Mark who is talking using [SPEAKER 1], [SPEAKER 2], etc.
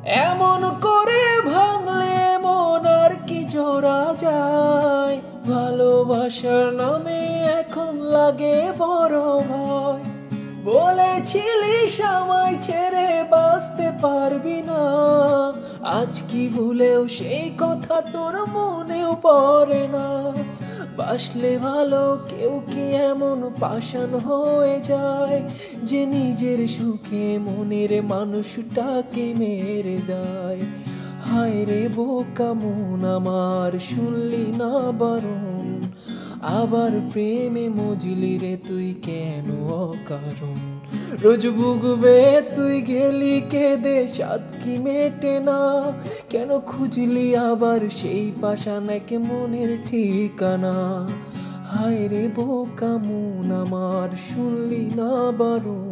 [SPEAKER 1] এমন করে ভাঙলে মন আর কি জোড়া যায়, ভালোবাসার নামে এখন লাগে বড় ভয়। বলেছিলিস আমায় ছেড়ে বাঁচতে পারবি না, আজ কি ভুলেও সেই কথা তোর মনেও পড়ে না। বাসলে ভালো কেউ কি এমন পাষাণ হয়ে যায়, যে নিজের সুখে মনের মানুষটাকে মেরে যায়। হায় রে বোকা মন আমার, শুনলি না বারণ, আবার প্রেমে মজলি রে তুই কেন অকারণ। রোজ ভুগবে তুই গেলি কেঁদে, সাত কি মেটে না, কেন খুঁজলি আবার সেই পাষাণ এক মনের ঠিকানা। হায় রে বোকা মন আমার, শুনলি না বারণ।